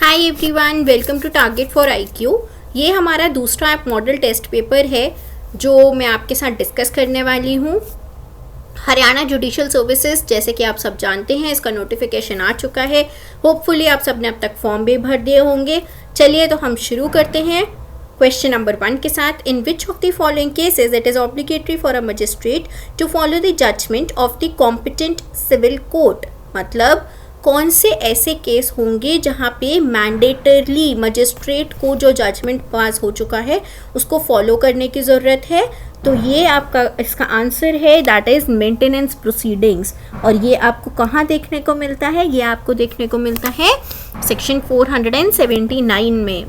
Hi everyone, welcome to Target for IQ. ये हमारा दूसरा ऐप मॉडल टेस्ट पेपर है जो मैं आपके साथ डिस्कस करने वाली हूँ। हरियाणा जुडिशियल सर्विसेज, जैसे कि आप सब जानते हैं, इसका नोटिफिकेशन आ चुका है। होपफुली आप सब ने अब तक फॉर्म भी भर दिए होंगे। चलिए तो हम शुरू करते हैं क्वेश्चन नंबर 1 के साथ। In which of the following cases it is obligatory for a magistrate to follow the judgment of the competent civil court. मतलब कौन से ऐसे केस होंगे जहाँ पे मैंडेटरली मजिस्ट्रेट को जो जजमेंट पास हो चुका है उसको फॉलो करने की ज़रूरत है। तो ये आपका इसका आंसर है, दैट इज़ मेंटेनेंस प्रोसीडिंग्स। और ये आपको कहाँ देखने को मिलता है? ये आपको देखने को मिलता है सेक्शन 479 में।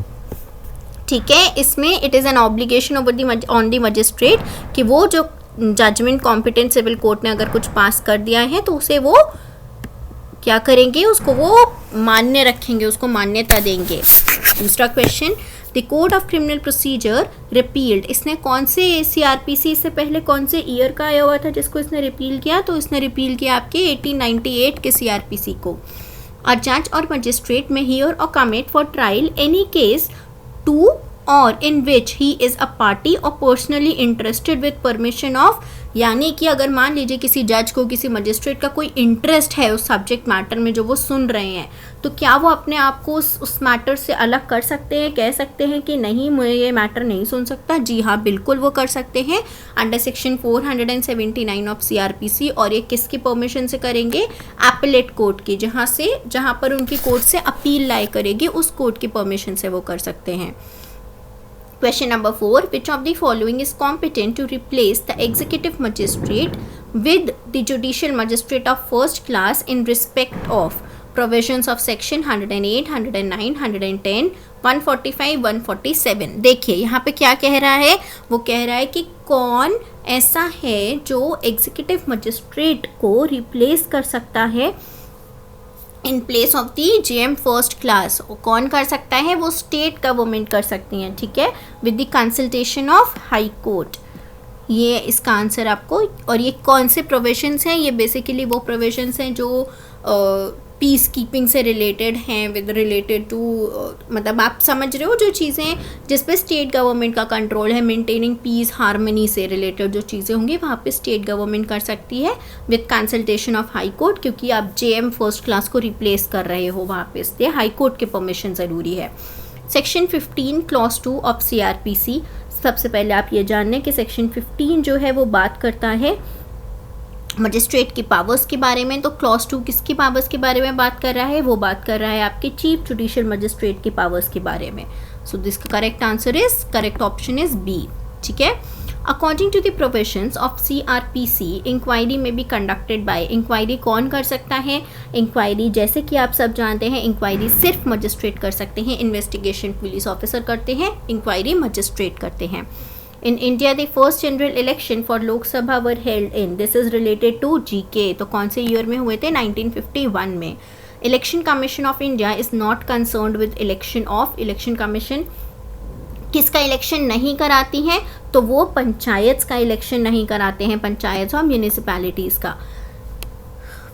ठीक है, इसमें it is an obligation over on the magistrate कि वो जो जजमेंट कॉम्पिटेंट सिविल कोर्ट ने अगर कुछ पास कर दिया है तो उसे वो क्या करेंगे, उसको वो मान्य रखेंगे, उसको मान्यता देंगे। दूसरा question, the code of criminal procedure repealed. इसने कौन से सीआरपीसी से पहले कौन से ईयर का आया हुआ था जिसको इसने रिपील किया? तो इसने रिपील किया आपके 1898 के सीआरपीसी को। अ जज और मजिस्ट्रेट में हियर और commit for trial any case to और in which he is a party और personally interested with permission of. यानी कि अगर मान लीजिए किसी जज को, किसी मजिस्ट्रेट का कोई इंटरेस्ट है उस सब्जेक्ट मैटर में जो वो सुन रहे हैं, तो क्या वो अपने आप को उस मैटर से अलग कर सकते हैं? कह सकते हैं कि नहीं, मैं ये मैटर नहीं सुन सकता? जी हाँ, बिल्कुल वो कर सकते हैं अंडर सेक्शन 479 ऑफ सीआरपीसी। और ये किसकी परमिशन से करेंगे? एपेलेट कोर्ट की, जहाँ पर उनकी कोर्ट से अपील लाई करेगी उस कोर्ट की परमिशन से वो कर सकते हैं। Question number 4. Which of the following is competent to replace the executive magistrate with the judicial magistrate of first class in respect of provisions of section 108, 109, 110, 145, 147? देखिए यहाँ पे क्या कह रहा है, वो कह रहा है कि कौन ऐसा है जो एग्जीक्यूटिव मजिस्ट्रेट को रिप्लेस कर सकता है in place of the JM first class. कौन कर सकता है? वो स्टेट गवर्नमेंट कर सकती हैं, ठीक है, with the consultation of high court. ये इसका आंसर आपको। और ये कौन से प्रोविजंस हैं? ये बेसिकली वो प्रोविजंस हैं जो पीस कीपिंग से रिलेटेड हैं, विद रिलेटेड टू मतलब आप समझ रहे हो, जो चीज़ें जिस पे स्टेट गवर्नमेंट का कंट्रोल है, मेंटेनिंग पीस हार्मनी से रिलेटेड जो चीज़ें होंगी वहाँ पे स्टेट गवर्नमेंट कर सकती है with consultation of high court, क्योंकि आप जेएम फर्स्ट क्लास को रिप्लेस कर रहे हो वहाँ पे, इसलिए हाई कोर्ट के परमिशन ज़रूरी है। Section 15 clause 2 of CrPC. सबसे पहले आप ये जान लें कि सेक्शन 15 जो है वो बात करता है मजिस्ट्रेट की पावर्स के बारे में। तो क्लॉज 2 किसकी पावर्स के बारे में बात कर रहा है? वो बात कर रहा है आपके चीफ जुडिशियल मजिस्ट्रेट की पावर्स के बारे में। So this correct answer is, correct option is B. ठीक है, according to the provisions of CrPC inquiry में बी कंडक्टेड बाय। इंक्वायरी कौन कर सकता है? इंक्वायरी जैसे कि आप सब जानते हैं, इंक्वायरी सिर्फ मजिस्ट्रेट कर सकते हैं, इन्वेस्टिगेशन पुलिस ऑफिसर करते हैं, इंक्वायरी मजिस्ट्रेट करते हैं। In India, the first general election for Lok Sabha were held in, this is related to GK, तो कौन से ईयर में हुए थे? 1951 में। Election Commission of India is not concerned with election of, election commission किसका इलेक्शन नहीं कराती हैं? तो वो पंचायत का इलेक्शन नहीं कराते हैं, पंचायत और म्यूनिसिपैलिटीज़ का।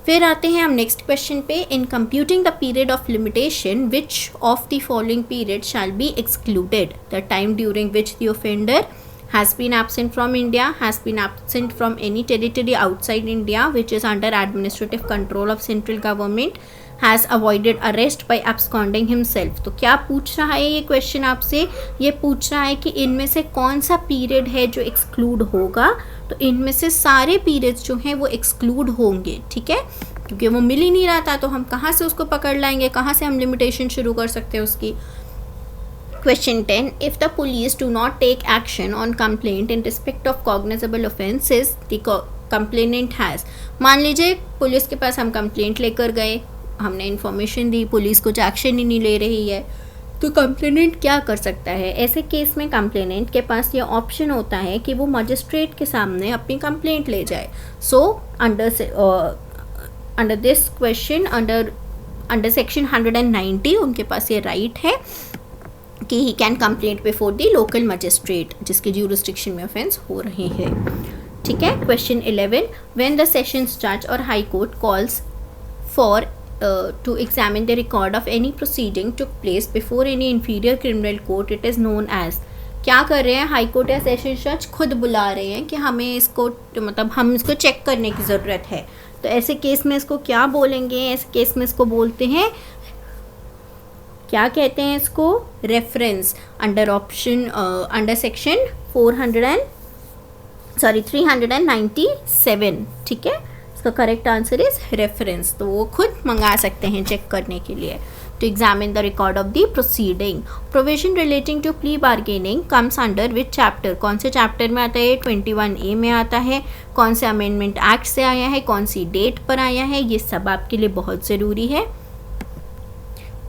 फिर आते हैं हम नेक्स्ट क्वेश्चन पे। In computing the period of limitation which of the following period shall be excluded? The time during which the offender has been absent from India, has been absent from any territory outside India which is under administrative control of central government, has avoided arrest by absconding himself। तो क्या पूछ रहा है ये question आपसे? ये पूछ रहा है कि इनमें से कौन सा पीरियड है जो एक्सक्लूड होगा। तो इनमें से सारे पीरियड्स जो हैं वो एक्सक्लूड होंगे, ठीक है, क्योंकि वो मिल ही नहीं रहा था, तो हम कहाँ से उसको पकड़ लाएंगे, कहाँ से हम लिमिटेशन शुरू कर सकते हैं उसकी। Question 10. If the police do not take action on complaint in respect of cognizable offences the complainant has। मान लीजिए पुलिस के पास हम कंप्लेंट लेकर गए, हमने इन्फॉर्मेशन दी, पुलिस कुछ एक्शन ही नहीं ले रही है, तो कंप्लेनेंट क्या कर सकता है? ऐसे केस में कंप्लेनेंट के पास ये ऑप्शन होता है कि वो मजिस्ट्रेट के सामने अपनी कंप्लेंट ले जाए। So under this question, under section 190 उनके पास ये राइट है कि he can complaint before the local magistrate जिसके ज्यूरिसडिक्शन में ऑफेंस हो रहे हैं। ठीक है, क्वेश्चन 11, व्हेन द सेशंस जज और high court calls for to examine the record of any proceeding took place before any inferior criminal court, it is known as. क्या कर रहे हैं हाई कोर्ट या सेशन जज खुद बुला रहे हैं कि हमें इसको मतलब हम इसको चेक करने की ज़रूरत है, तो ऐसे केस में इसको क्या बोलेंगे? ऐसे केस में इसको बोलते हैं, क्या कहते हैं इसको? Reference under option under section 397, ठीक है। इसका करेक्ट आंसर इज रेफरेंस। तो वो खुद मंगा सकते हैं चेक करने के लिए। To examine the record of the proceeding. Provision relating to plea bargaining comes under which chapter? कौन से चैप्टर में आता है? 21A में आता है। कौन से अमेंडमेंट एक्ट से आया है? कौन सी डेट पर आया है? ये सब आपके लिए बहुत ज़रूरी है।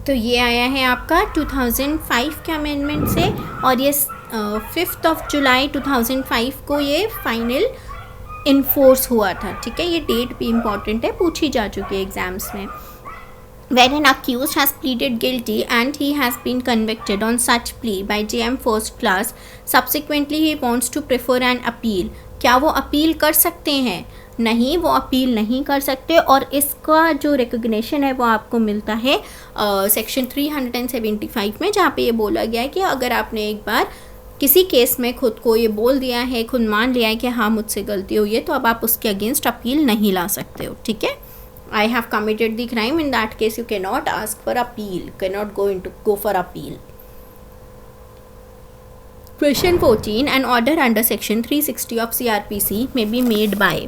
तो ये आया है आपका 2005 के अमेंडमेंट से, और ये 5 जुलाई 2005 को ये फाइनल इन्फोर्स हुआ था, ठीक है। ये डेट भी इम्पॉर्टेंट है, पूछी जा चुकी है एग्जाम्स में। When an accused has pleaded guilty and he has been convicted on such plea by JM first class, subsequently he wants to prefer an appeal. क्या वो अपील कर सकते हैं? नहीं, वो अपील नहीं कर सकते, और इसका जो रिकग्निशन है वो आपको मिलता है सेक्शन 375 में, जहाँ पे ये बोला गया है कि अगर आपने एक बार किसी केस में खुद को ये बोल दिया है, खुद मान लिया है कि हाँ मुझसे गलती हुई है, तो अब आप उसके अगेंस्ट अपील नहीं ला सकते हो, ठीक है। I have committed the crime, in that case you cannot ask for appeal, cannot go for appeal. Question 14. An order under section 360 of CRPC may be made by.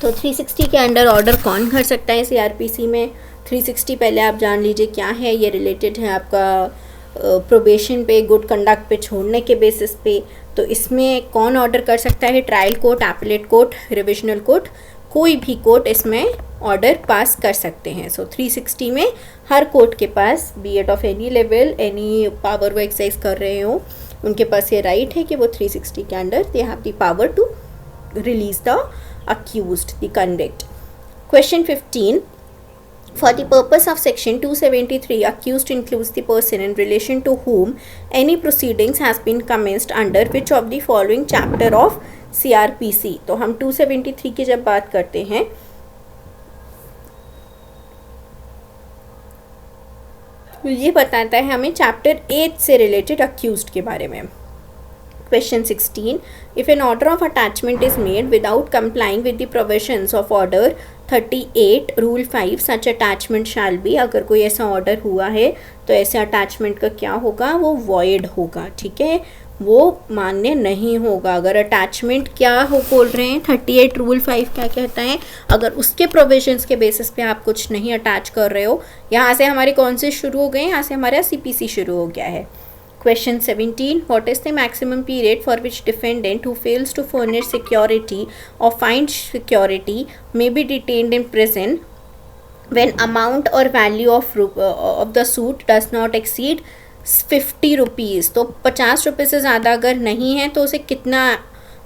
तो 360 के अंडर ऑर्डर कौन कर सकता है CRPC में? 360 पहले आप जान लीजिए क्या है। ये रिलेटेड है आपका प्रोबेशन पे, गुड कंडक्ट पे छोड़ने के बेसिस पे। तो इसमें कौन ऑर्डर कर सकता है? Trial court, appellate court, revisional court, कोई भी कोर्ट इसमें ऑर्डर पास कर सकते हैं। सो 360 में हर कोर्ट के पास, be it of any level, any power वो एक्सरसाइज कर रहे हो, उनके पास ये राइट है कि वो 360 के under they have the power to release the accused, the convict. Question 15. For the purpose of section 273, accused includes the person in relation to whom any proceedings has been commenced under which of the following chapter of CRPC. तो हम 273 की जब बात करते हैं तो ये बताता है हमें चैप्टर 8 से रिलेटेड अक्यूज्ड के बारे में। Question 16. If an order of attachment is made without complying with the provisions of order 38 Rule 5, such attachment shall be. अगर कोई ऐसा ऑर्डर हुआ है तो ऐसे अटैचमेंट का क्या होगा? वो void होगा, ठीक है, वो मान्य नहीं होगा। अगर अटैचमेंट क्या हो बोल रहे हैं, 38 Rule 5 क्या कहता है? अगर उसके प्रोविजंस के बेसिस पे आप कुछ नहीं अटैच कर रहे हो, यहाँ से हमारे कौन से शुरू हो गए? यहाँ से हमारा CPC शुरू हो गया है। Question 17. What is the maximum period for which defendant who fails to furnish security or find security may be detained in prison when amount or value of the suit does not exceed 50 rupees? तो 50 रुपये से ज़्यादा अगर नहीं है तो उसे कितना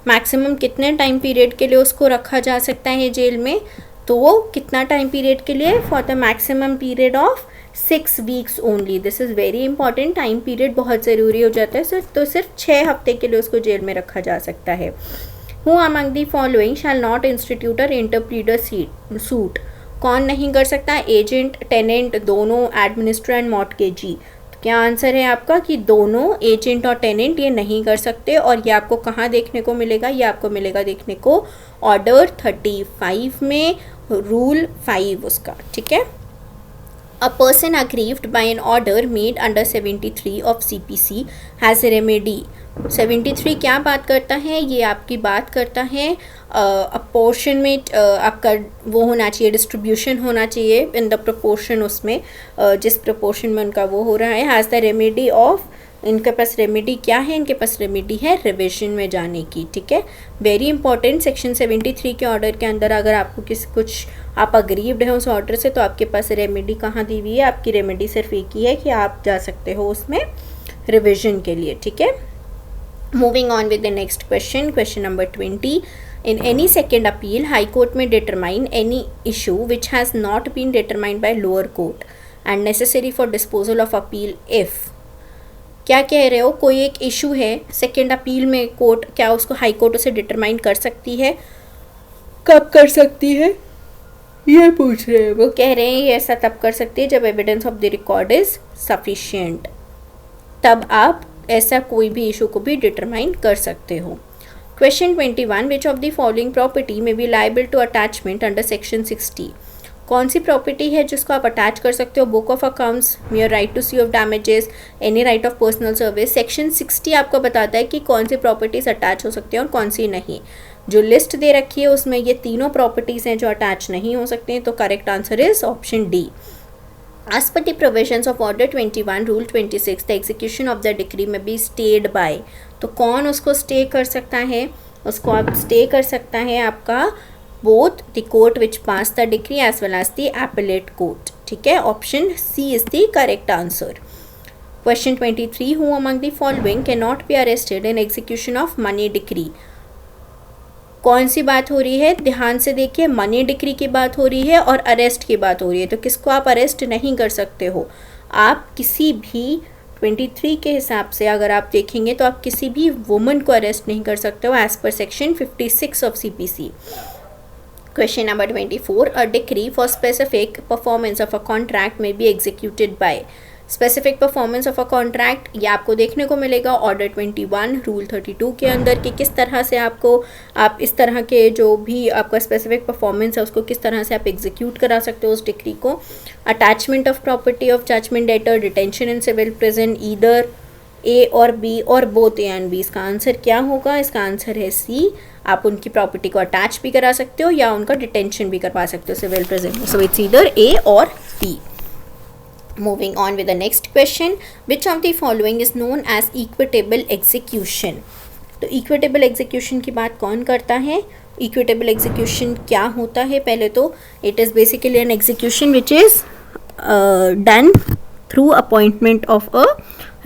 मैक्सिमम कितने टाइम पीरियड के लिए उसको रखा जा सकता है जेल में? तो वो कितना टाइम पीरियड के लिए? For the maximum period of 6 weeks only. This is very important, time period बहुत ज़रूरी हो जाता है। तो सिर्फ 6 हफ्ते के लिए उसको जेल में रखा जा सकता है। Who among the following shall not institute और इंटरप्रीटर सूट? कौन नहीं कर सकता? एजेंट, टेनेंट, दोनों, एडमिनिस्ट्रेटर एंड मॉर्टगेजी। तो क्या आंसर है आपका कि दोनों, एजेंट और टेनेंट, ये नहीं कर सकते। और ये आपको कहाँ देखने को मिलेगा? ये आपको मिलेगा देखने को ऑर्डर 35 में, रूल 5 उसका, ठीक है। A person aggrieved by an order made under 73 of CPC has a remedy. 73 क्या बात करता है? ये आपकी बात करता है अपोर्शनमेंट, आपका वो होना चाहिए, डिस्ट्रीब्यूशन होना चाहिए इन द प्रोपोर्शन, उसमें जिस प्रोपोर्शन में उनका वो हो रहा है। हैज़ द रेमेडी ऑफ, इनके पास रेमेडी क्या है? इनके पास रेमेडी है रिविजन में जाने की, ठीक है। वेरी इंपॉर्टेंट, सेक्शन 73 के ऑर्डर के अंदर अगर आपको कुछ आप अग्रीव्ड हैं उस ऑर्डर से, तो आपके पास रेमेडी कहाँ दी हुई है? आपकी रेमेडी सिर्फ एक ही है कि आप जा सकते हो उसमें रिविजन के लिए, ठीक है। Moving on with the next question, question number 20. In any second appeal, High Court may determine any issue which has not been determined by lower court and necessary for disposal of appeal if. क्या कह रहे हो? कोई एक issue है second appeal में, court क्या उसको हाई कोर्ट उसे डिटरमाइन कर सकती है? कब कर सकती है? ये पूछ रहे हैं, वो कह रहे हैं ये ऐसा तब कर सकते हैं जब evidence of the record is sufficient, तब आप ऐसा कोई भी इशू को भी डिटरमाइन कर सकते हो। Question 21, which of the following property में be liable to attachment under section 60? कौन सी प्रॉपर्टी है जिसको आप अटैच कर सकते हो? Book of accounts, your right to sue of damages, any right of personal service. Section 60 आपको बताता है कि कौन सी प्रॉपर्टीज अटैच हो सकती हैं और कौन सी नहीं। जो लिस्ट दे रखी है उसमें ये तीनों प्रॉपर्टीज़ हैं जो अटैच नहीं हो सकती हैं, तो correct answer is option D. As per the provisions of Order 21, Rule 26, the execution of the decree may be stayed by. तो कौन उसको स्टे कर सकता है? उसको आप स्टे कर सकता है आपका both the court which passed the decree as well as the appellate court. ठीक है, option C is the correct answer. Question 23, who among the following cannot be arrested in execution of money decree? कौन सी बात हो रही है? ध्यान से देखिए, मनी डिक्री की बात हो रही है और अरेस्ट की बात हो रही है। तो किसको आप अरेस्ट नहीं कर सकते हो? आप किसी भी 23 के हिसाब से अगर आप देखेंगे तो आप किसी भी वुमन को अरेस्ट नहीं कर सकते हो as per section 56 of CPC। Question number 24, a decree for specific performance of a contract में be executed by. Specific performance of a contract ये आपको देखने को मिलेगा ऑर्डर 21 रूल 32 के अंदर कि किस तरह से आपको आप इस तरह के जो भी आपका स्पेसिफिक परफॉर्मेंस है उसको किस तरह से आप एग्जीक्यूट करा सकते हो उस डिक्री को। Attachment of property of judgment debtor, detention in civil prison, either A और बी और बोथ ए एंड बी। इसका आंसर क्या होगा? इसका आंसर है सी। आप उनकी प्रॉपर्टी को अटैच भी करा सकते हो या उनका डिटेंशन भी करवा सकते हो सिविल प्रिजन में। सो इट्स ईदर ए और B. Moving on with the next question, which of the following is known as equitable execution? तो equitable execution की बात कौन करता है? Equitable execution क्या होता है? पहले तो it is basically an execution which is done through appointment of a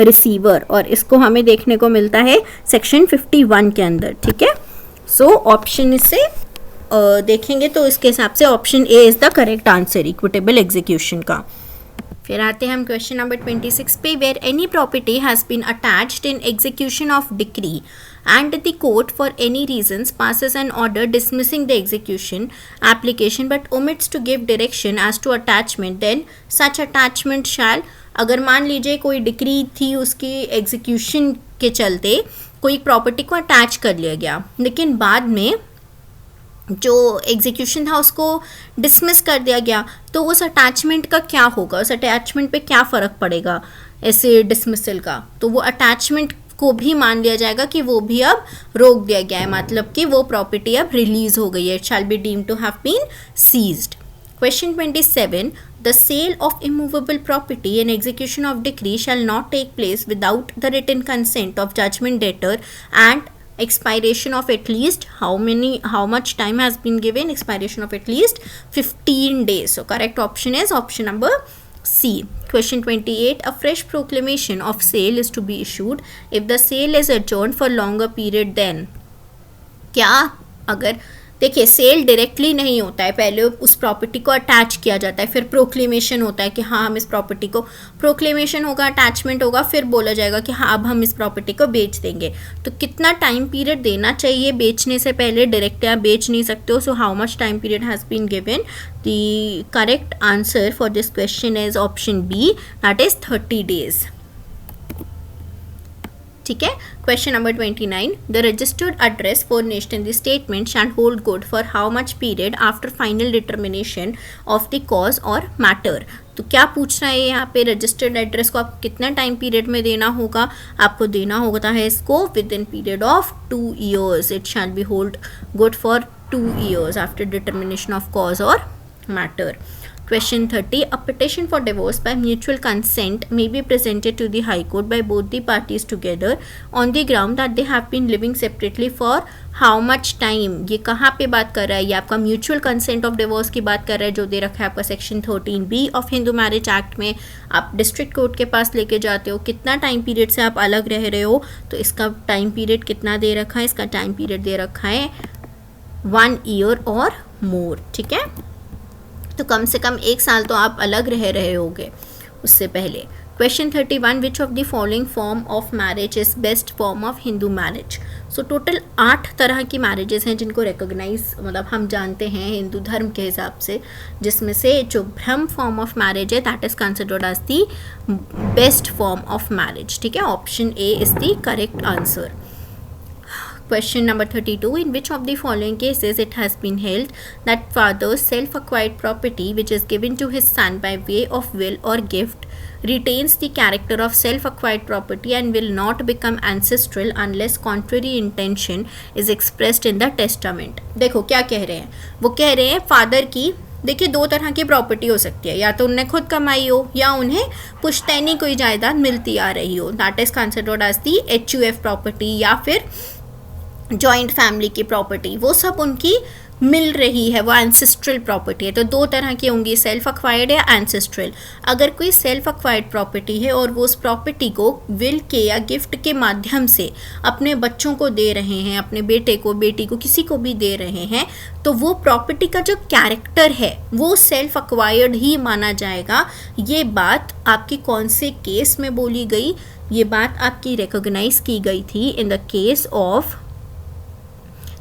receiver और इसको हमें देखने को मिलता है सेक्शन 51 के अंदर। ठीक है, सो ऑप्शन इससे देखेंगे तो इसके हिसाब से option A is the correct answer equitable execution का। फिर आते हैं हम क्वेश्चन नंबर 26 पे, where any property has been attached in execution of decree and the court for any reasons passes an order dismissing the execution application but omits to give direction as to attachment, then such attachment shall. अगर मान लीजिए कोई decree थी, उसकी execution के चलते कोई property को अटैच कर लिया गया, लेकिन बाद में जो एग्जीक्यूशन था उसको डिसमिस कर दिया गया, तो उस अटैचमेंट का क्या होगा? उस अटैचमेंट पे क्या फ़र्क पड़ेगा ऐसे डिसमिसल का? तो वो अटैचमेंट को भी मान लिया जाएगा कि वो भी अब रोक दिया गया है, मतलब कि वो प्रॉपर्टी अब रिलीज हो गई है। It shall be deemed to have been seized. Question 27, the sale of immovable property in execution of decree shall not take place without the written consent of judgment debtor and expiration of at least how much time has been given? Expiration of at least 15 days. So correct option is option number C. Question 28, a fresh proclamation of sale is to be issued if the sale is adjourned for longer period then. क्या अगर देखिए cell directly नहीं होता है, पहले उस property को attach किया जाता है, फिर प्रोक्लेमेशन होता है कि हाँ हम इस प्रॉपर्टी को, प्रोक्लेमेशन होगा, अटैचमेंट होगा, फिर बोला जाएगा कि हाँ अब हम इस प्रॉपर्टी को बेच देंगे। तो कितना टाइम पीरियड देना चाहिए बेचने से पहले? डायरेक्ट आप बेच नहीं सकते हो। So how much time period has been given? The correct answer for this question is option B, that is 30 days। ठीक है, question number 29, the registered address furnished in the statement shall hold good for how much period after final determination of the cause और matter. तो क्या पूछ रहा है यहाँ पे? रजिस्टर्ड एड्रेस को आपको कितना टाइम पीरियड में देना होगा? आपको देना होता है इसको with in period of 2 years। It shall B hold good for 2 years after determination of cause और matter. Question 30, a petition for divorce by mutual consent may be presented to the High Court by both the parties together on the ground that they have been living separately for how much time? ये कहाँ पे बात कर रहा है? ये आपका mutual consent of divorce की बात कर रहा है जो दे रखा है आपका section 13B of Hindu marriage act में। आप डिस्ट्रिक्ट कोर्ट के पास लेके जाते हो, कितना टाइम पीरियड से आप अलग रह रहे हो, तो इसका टाइम पीरियड कितना दे रखा है? इसका टाइम पीरियड दे रखा है 1 year और मोर। ठीक है, तो कम से कम 1 साल तो आप अलग रह रहे होगे उससे पहले। Question 31, which of the following form of marriage is best form of Hindu marriage? So total 8 तरह की मैरिजेस हैं जिनको रिकॉग्नाइज मतलब हम जानते हैं हिंदू धर्म के हिसाब से, जिसमें से जो ब्रह्म फॉर्म ऑफ मैरिज है that is considered as the best form of marriage. ठीक है, option A is the correct answer. Question number 32. In which of the following cases it has been held that father's self-acquired property which is given to his son by way of will or gift retains the character of self-acquired property and will not become ancestral unless contrary intention is expressed in the testament. देखो क्या कह रहे हैं, वो कह रहे हैं father की, देखिए दो तरह की प्रॉपर्टी हो सकती है, या तो उन्हें खुद कमाई हो या उन्हें पुश्तैनी कोई जायदाद मिलती आ रही हो, that is considered as the HUF property, या फिर जॉइंट फैमिली की प्रॉपर्टी, वो सब उनकी मिल रही है, वो एंसेस्ट्रल प्रॉपर्टी है. तो दो तरह की होंगी, सेल्फ अक्वायर्ड या एंसेस्ट्रल. अगर कोई सेल्फ अक्वायर्ड प्रॉपर्टी है और वो उस प्रॉपर्टी को विल के या गिफ्ट के माध्यम से अपने बच्चों को दे रहे हैं, अपने बेटे को, बेटी को, किसी को भी दे रहे हैं, तो वो प्रॉपर्टी का जो कैरेक्टर है वो सेल्फ अक्वायर्ड ही माना जाएगा. ये बात आपकी कौन से केस में बोली गई, ये बात आपकी रिकॉग्नाइज की गई थी in the case of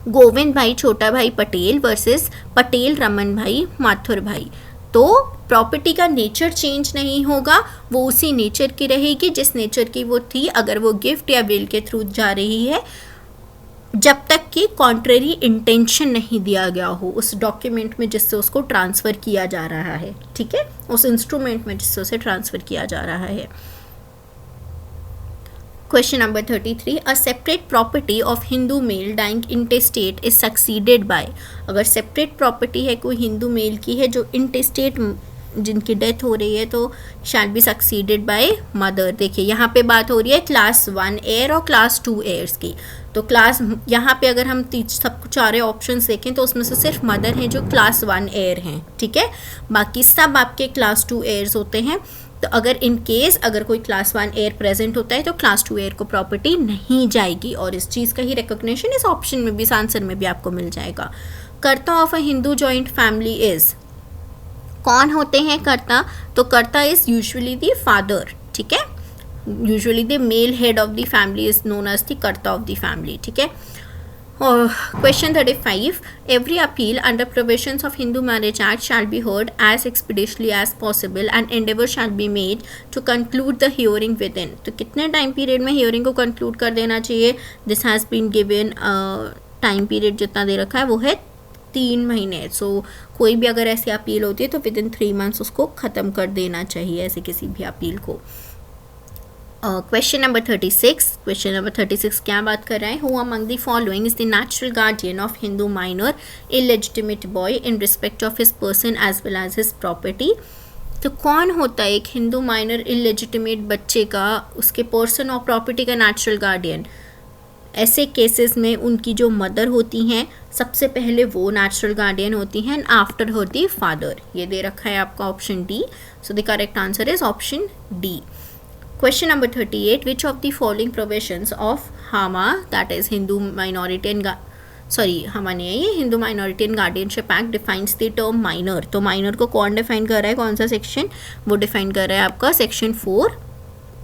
Govind भाई छोटा भाई पटेल वर्सेस पटेल रमन भाई माथुर भाई. तो प्रॉपर्टी का नेचर चेंज नहीं होगा, वो उसी नेचर की रहेगी जिस नेचर की वो थी अगर वो गिफ्ट या विल के थ्रू जा रही है, जब तक कि कॉन्ट्रेरी इंटेंशन नहीं दिया गया हो उस डॉक्यूमेंट में जिससे उसको ट्रांसफ़र किया जा रहा है. ठीक है, उस इंस्ट्रूमेंट में जिससे उसे ट्रांसफ़र किया जा रहा है. Question number 33. A separate property of Hindu male dying intestate is succeeded by. अगर separate property है कोई हिंदू मेल की है जो intestate जिनकी डेथ हो रही है तो shall be succeeded by mother. देखिए यहाँ पे बात हो रही है क्लास 1 एयर और क्लास 2 एयर्स की. तो क्लास यहाँ पे अगर हम सब सारे ऑप्शंस देखें तो उसमें से सिर्फ मदर हैं जो क्लास 1 एयर हैं. ठीक है, बाकी सब आपके क्लास 2 एयर्स होते हैं. तो अगर इन केस अगर कोई क्लास 1 एयर प्रेजेंट होता है तो क्लास 2 एयर को प्रॉपर्टी नहीं जाएगी, और इस चीज़ का ही रिकॉग्निशन इस ऑप्शन में भी, इस आंसर में भी आपको मिल जाएगा. कर्ता of a Hindu joint family is, कौन होते हैं कर्ता, तो कर्ता इज यूजुअली द फादर. ठीक है, usually the male head of the family is known as the karta of the family. ठीक है. Question 35. Every appeal under provisions of Hindu Marriage Act shall be heard as expeditiously as possible and endeavour shall be made to conclude the hearing within. तो कितने time period में hearing को conclude कर देना चाहिए? This has been given time period जितना दे रखा है वो है 3 महीने. सो कोई भी अगर ऐसी अपील होती है तो विदिन 3 मंथ्स उसको ख़त्म कर देना चाहिए ऐसे किसी भी अपील को. Question number 36. क्वेश्चन नंबर 36 क्या बात कर रहा है? Who among the following is the natural guardian of Hindu minor illegitimate boy in respect of his person as well as his property. तो कौन होता है एक हिंदू माइनर इलेजिटिमेट बच्चे का उसके पर्सन और प्रॉपर्टी का नेचुरल गार्डियन? ऐसे केसेस में उनकी जो मदर होती हैं सबसे पहले वो नेचुरल गार्डियन होती हैं, and after her the father. ये दे रखा है आपका option D. So the correct answer is option D. Question number 38. Which of the following provisions of HAMA, that is Hindu Minority and HAMA नहीं है ये, Hindu Minority and Guardianship Act defines the term minor. तो minor को कौन define कर रहा है, कौन सा सेक्शन? वो डिफाइन कर रहा है आपका section 4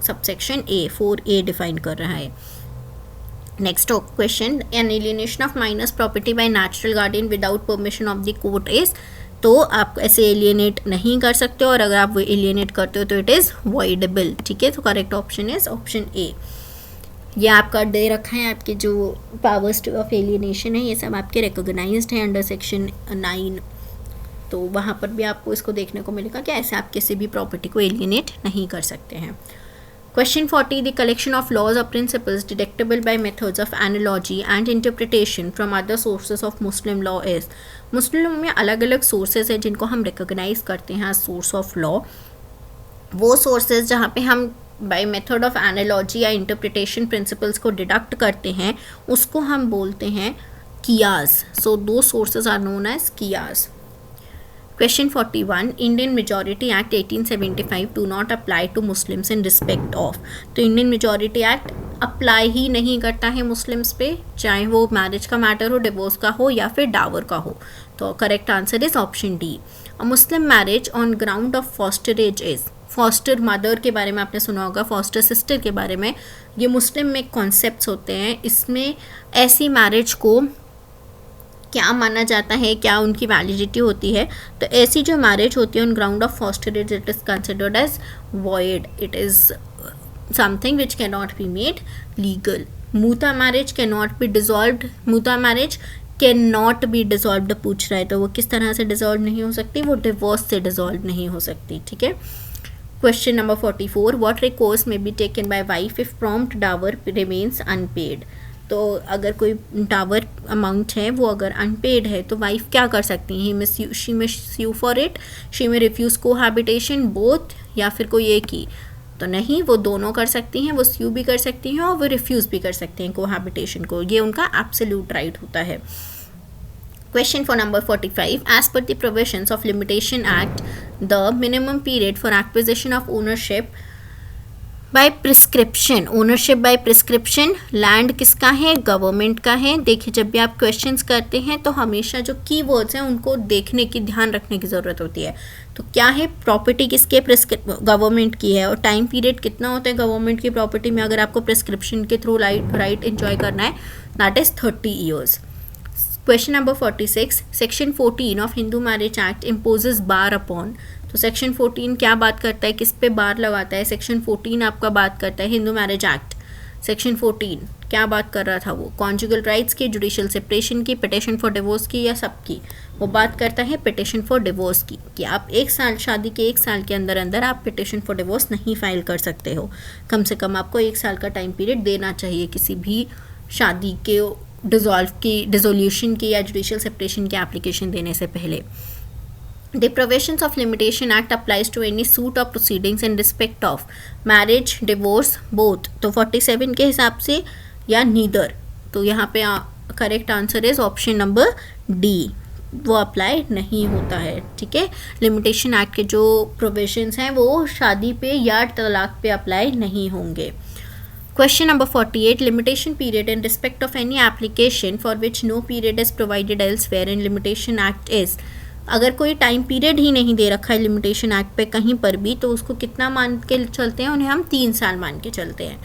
subsection A, 4A define कर रहा है. Next question. An alienation of minors property by natural guardian without permission of the court is. तो आप ऐसे एलियनेट नहीं कर सकते हो, और अगर आप वो एलियनेट करते हो तो इट इज़ वॉइडेबल. ठीक है, तो correct option is option A. ये आपका दे रखा है, आपके जो पावर्स ऑफ एलियनेशन है ये सब आपके रिकॉग्नाइज्ड है अंडर सेक्शन 9. तो वहाँ पर भी आपको इसको देखने को मिलेगा कि ऐसे आप किसी भी प्रॉपर्टी को एलियनेट नहीं कर सकते हैं. Question 40. The collection of laws or principles deductible by methods of analogy and interpretation from other sources of Muslim law is. मुस्लिम में अलग अलग सोर्सेज हैं जिनको हम रिकॉग्नाइज करते हैं एज सोर्स ऑफ लॉ. वो सोर्सेज जहाँ पे हम बाय मेथड ऑफ एनालॉजी या इंटरप्रिटेशन प्रिंसिपल्स को डिडक्ट करते हैं उसको हम बोलते हैं कियास. So those sources are known as कियास. Question 41. Indian Majority Act 1875 do not apply to Muslims in respect of. तो इंडियन मेजॉरिटी एक्ट अप्लाई ही नहीं करता है मुस्लिम्स पे, चाहे वो मैरिज का मैटर हो, डिवोर्स का हो या फिर डावर का हो. तो correct answer is option D. A Muslim marriage on ground of fosterage is. Foster mother के बारे में आपने सुना होगा, फॉस्टर सिस्टर के बारे में, ये मुस्लिम में कॉन्सेप्ट्स होते हैं। इसमें ऐसी मैरिज को क्या माना जाता है, क्या उनकी वैलिडिटी होती है, तो ऐसी जो मैरिज होती है on ground of fosterage it is considered as void, it is something which can not be made legal. मूता marriage can not be dissolved, मूता marriage can not be dissolved पूछ रहा है, तो वो किस तरह से डिजॉल्व नहीं हो सकती, वो डिवोर्स से डिजॉल्व नहीं हो सकती, ठीक है। Question number 44, what recourse may be taken by wife if prompt dower remains unpaid. तो अगर कोई टावर अमाउंट है वो अगर अनपेड है तो वाइफ क्या कर सकती है, शी में स्यू फॉर इट, शी में रिफ्यूज़ कोहैबिटेशन, बोथ, या फिर कोई एक ही, तो नहीं, वो दोनों कर सकती हैं, वो स्यू भी कर सकती हैं और वो रिफ्यूज़ भी कर सकती हैं कोहैबिटेशन को, ये उनका एब्सोल्यूट राइट होता है। Question for number 45, as per the provisions of Limitation Act, the minimum period for acquisition of ownership by prescription, ownership by prescription, land किसका है, गवर्नमेंट का है। देखिए जब भी आप क्वेश्चंस करते हैं तो हमेशा जो कीवर्ड्स हैं उनको देखने की, ध्यान रखने की ज़रूरत होती है। तो क्या है, प्रॉपर्टी किसके, गवर्नमेंट की है, और टाइम पीरियड कितना होता है गवर्नमेंट की प्रॉपर्टी में अगर आपको प्रिस्क्रिप्शन के थ्रू राइट एंजॉय करना है, that is 30 years. Question number 46, section 14 of Hindu marriage act imposes bar upon. तो सेक्शन 14 क्या बात करता है, किस पे बार लगाता है, सेक्शन 14 आपका बात करता है हिंदू मैरिज एक्ट। सेक्शन 14 क्या बात कर रहा था वो, कॉन्जुगल राइट्स की, जुडिशियल सेपरेशन की, पिटिशन फॉर डिवोर्स की, या सबकी। वो बात करता है पिटिशन फॉर डिवोर्स की, कि आप 1 साल, शादी के 1 साल के अंदर अंदर आप पिटिशन फॉर डिवोर्स नहीं फाइल कर सकते हो, कम से कम आपको 1 साल का टाइम पीरियड देना चाहिए किसी भी शादी के डिसोल्यूशन की या जुडिशियल सेपरेशन की एप्लीकेशन देने से पहले। The provisions of Limitation Act applies to any suit or proceedings in respect of marriage, divorce, both। तो 47 के हिसाब से या neither, तो यहाँ पे correct answer is option number D, वो अप्लाई नहीं होता है, ठीक है। लिमिटेशन एक्ट के जो प्रोविजंस हैं वो शादी पे या तलाक पे अप्लाई नहीं होंगे। Question number 48, limitation period in respect of any application for which no period is provided elsewhere in Limitation Act is। अगर कोई टाइम पीरियड ही नहीं दे रखा है लिमिटेशन एक्ट पे कहीं पर भी, तो उसको कितना मान के चलते हैं, उन्हें हम 3 साल मान के चलते हैं।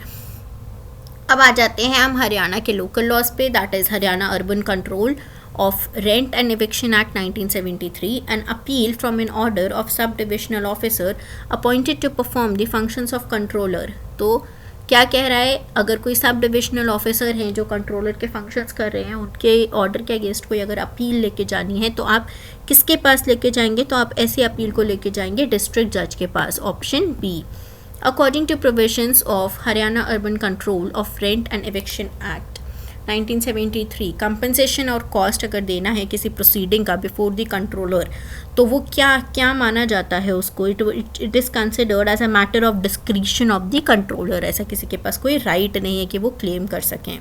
अब आ जाते हैं हम हरियाणा के लोकल लॉज पे, that is Haryana urban control of Rent and Eviction Act 1973, an appeal from an order of sub-divisional officer appointed to perform the functions of controller। तो क्या कह रहा है, अगर कोई सब डिविजनल ऑफिसर हैं जो कंट्रोलर के फंक्शंस कर रहे हैं, उनके ऑर्डर के अगेंस्ट कोई अगर अपील लेके जानी है तो आप किसके पास लेके जाएंगे, तो आप ऐसी अपील को लेके जाएंगे डिस्ट्रिक्ट जज के पास, option B. According to provisions of Haryana urban control of rent and eviction act 1973, compensation और कॉस्ट अगर देना है किसी प्रोसीडिंग का बिफोर द कंट्रोलर, तो वो क्या माना जाता है उसको, it is considered as a matter of discretion of the controller. ऐसा किसी के पास कोई राइट नहीं है कि वो क्लेम कर सकें।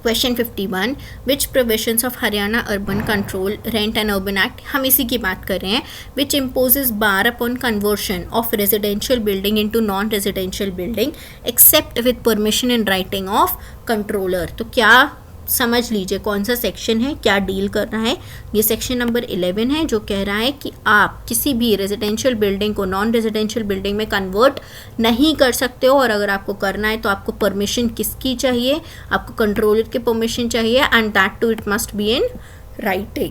Question 51, which provisions of Haryana urban control rent and urban act, हम इसी की बात कर रहे हैं, which imposes bar upon conversion of residential building into non residential building except with permission in writing of controller. तो क्या समझ लीजिए कौन सा सेक्शन है, क्या डील कर रहा है। ये सेक्शन नंबर 11 है जो कह रहा है कि आप किसी भी रेजिडेंशियल बिल्डिंग को नॉन रेजिडेंशियल बिल्डिंग में कन्वर्ट नहीं कर सकते हो, और अगर आपको करना है तो आपको परमिशन किसकी चाहिए, आपको कंट्रोलर की परमिशन चाहिए, and that too it must be in writing.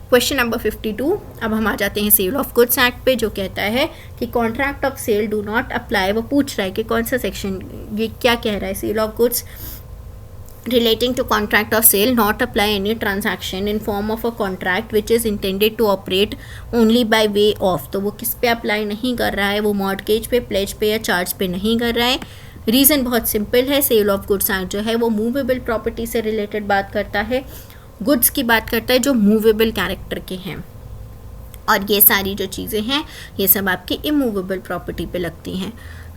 Question number 52, अब हम आ जाते हैं सेल ऑफ गुड्स एक्ट पे, जो कहता है कि contract of sale do not apply. वो पूछ रहा है कि कौन सा सेक्शन, ये क्या कह रहा है, sale of goods relating to contract of sale not apply any transaction in form of a contract which is intended to operate only by way of। तो वो किस पे अप्लाई नहीं कर रहा है, वो मॉर्गेज पे, प्लेज पे या चार्ज पे नहीं कर रहा है। रीज़न बहुत सिंपल है, सेल ऑफ गुड्स एक्ट जो है वो मूवेबल प्रॉपर्टी से रिलेटेड बात करता है, गुड्स की बात करता है जो मूवेबल कैरेक्टर के हैं, और ये सारी जो चीज़ें हैं ये सब आपकी इमूवेबल प्रॉपर्टी पे लगती हैं।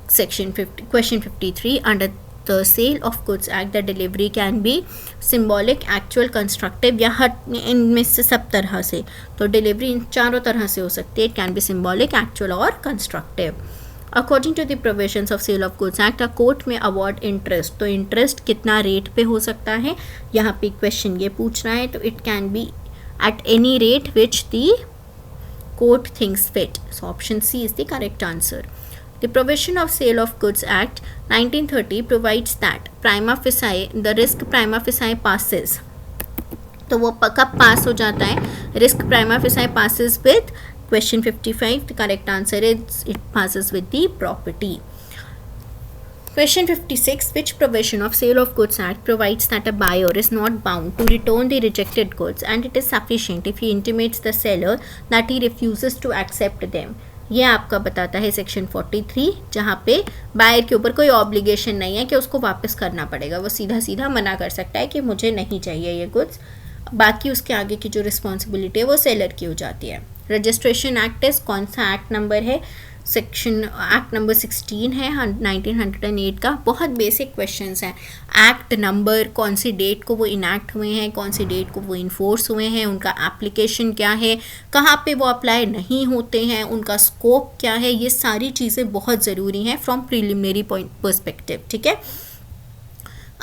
Question 53, under the sale of goods act the delivery can be symbolic, actual, constructive, या हर इनमें से सब तरह से, तो डिलीवरी इन चारों तरह से हो सकती है, it can be symbolic, actual और constructive। According to the provisions of sale of goods act, court में अवॉर्ड इंटरेस्ट, तो इंटरेस्ट कितना रेट पे हो सकता है, यहाँ पे क्वेश्चन ये पूछ रहा है, तो it can B at any rate which the court thinks fit. So option C is the correct answer. The Prohibition of Sale of Goods Act 1930 provides that prima facie the risk prima facie passes. तो वो कब पास हो जाता है? Risk prima facie passes with question 55. The correct answer is it passes with the property. Question 56. Which provision of Sale of Goods Act provides that a buyer is not bound to return the rejected goods and it is sufficient if he intimates the seller that he refuses to accept them? ये आपका बताता है section 43, जहाँ पे buyer के ऊपर कोई obligation नहीं है कि उसको वापस करना पड़ेगा. वो सीधा सीधा मना कर सकता है कि मुझे नहीं चाहिए ये गुड्स. बाकी उसके आगे की जो रिस्पॉन्सिबिलिटी है वो सेलर की हो जाती है. रजिस्ट्रेशन एक्ट इस कौन सा एक्ट नंबर है? सेक्शन एक्ट नंबर 16 है 1908 का. बहुत बेसिक क्वेश्चंस हैं. एक्ट नंबर, कौन सी डेट को वो इनैक्ट हुए हैं, कौन सी डेट को वो इन्फोर्स हुए हैं, उनका एप्लीकेशन क्या है, कहाँ पे वो अप्लाई नहीं होते हैं, उनका स्कोप क्या है, ये सारी चीज़ें बहुत ज़रूरी हैं फ्रॉम प्रिलिमिनरी पॉइंट पर्सपेक्टिव. ठीक है.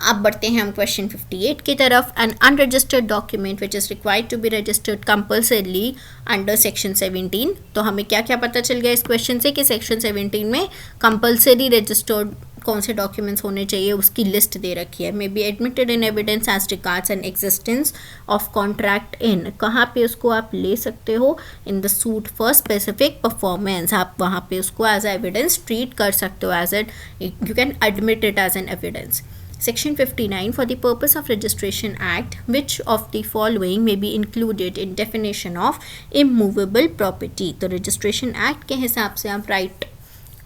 अब बढ़ते हैं हम क्वेश्चन 58 की तरफ. An unregistered document which is required to be registered compulsorily under section 17. तो हमें क्या क्या पता चल गया इस क्वेश्चन से कि सेक्शन 17 में कंपल्सरी रजिस्टर्ड कौन से डॉक्यूमेंट्स होने चाहिए उसकी लिस्ट दे रखी है. May be admitted in evidence as regards an existence of contract in. कहाँ पे उसको आप ले सकते हो? In the suit for specific performance. आप वहाँ पे उसको एज एविडेंस ट्रीट कर सकते हो, as you can admit it as an evidence. Section 59. For the purpose of Registration Act, which of the following may be included in definition of immovable property? तो Registration Act के हिसाब से आप right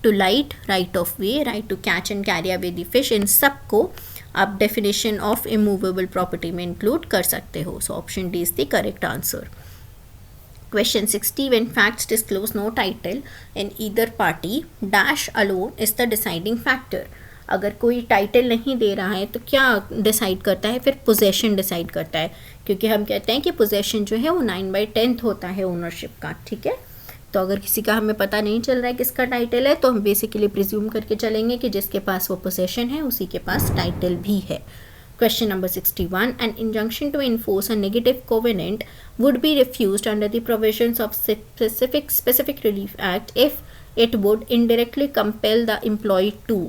to light, right of way, right to catch and carry away the fish, इन सब को आप definition of immovable property में include कर सकते हो. So option D is the correct answer. Question 60. When facts disclose no title in either party, dash alone is the deciding factor. अगर कोई title नहीं दे रहा है तो क्या डिसाइड करता है? फिर पोजेशन डिसाइड करता है, क्योंकि हम कहते हैं कि पोजेशन जो है वो 9/10 होता है ओनरशिप का. ठीक है. तो अगर किसी का हमें पता नहीं चल रहा है किसका टाइटल है तो हम बेसिकली प्रिज्यूम करके चलेंगे कि जिसके पास वो पोजेशन है उसी के पास टाइटल भी है. Question number 61. An injunction to enforce a negative covenant would be refused under the provisions of specific relief act if it would indirectly compel the employee to.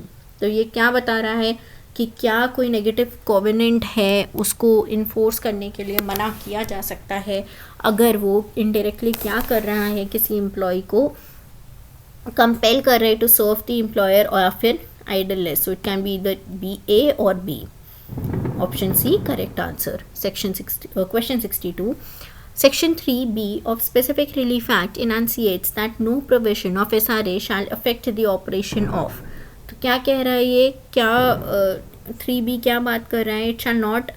तो ये क्या बता रहा है कि क्या कोई नेगेटिव कोवेनेंट है उसको इन्फोर्स करने के लिए मना किया जा सकता है अगर वो इनडायरेक्टली क्या कर रहा है, किसी एम्प्लॉय को कंपेल कर रहे टू सर्व द एम्प्लॉयर और फिर idleness. So it can be either B A और B. Option C correct answer. Question 62. Section 3B of Specific Relief Act enunciates that no provision of SRA shall affect the operation of. तो क्या कह रहा है ये? क्या 3B क्या बात कर रहा है? It shall not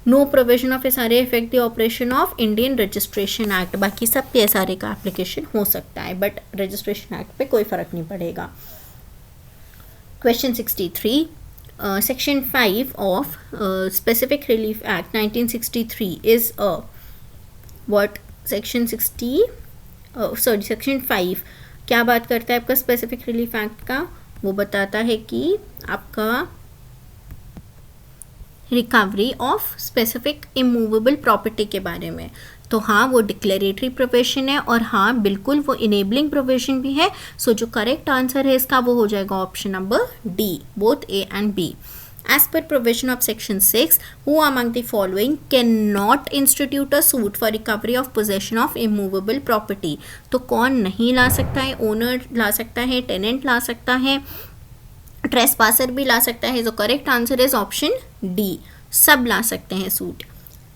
know provision of SRA effect the operation of Indian registration act. बाकी सब पे SRA का एप्लीकेशन हो सकता है बट रजिस्ट्रेशन एक्ट पे कोई फ़र्क नहीं पड़ेगा. Question 63. Section 5 of specific relief act 1963 is what? Section 5 क्या बात करता है आपका स्पेसिफिक रिलीफ एक्ट का? वो बताता है कि आपका recovery of specific immovable property के बारे में. तो हाँ, वो डिक्लेरेटरी प्रोविजन है और हाँ बिल्कुल वो इनेबलिंग प्रोविजन भी है. सो जो करेक्ट आंसर है इसका वो हो जाएगा option number D, both A and B. As per provision of section 6, who among the following cannot institute a suit for recovery of possession of immovable property? तो कौन नहीं ला सकता है? ओनर ला सकता है, टेनेंट ला सकता है, ट्रेसपासर भी ला सकता है. जो correct answer is option D, सब ला सकते हैं suit.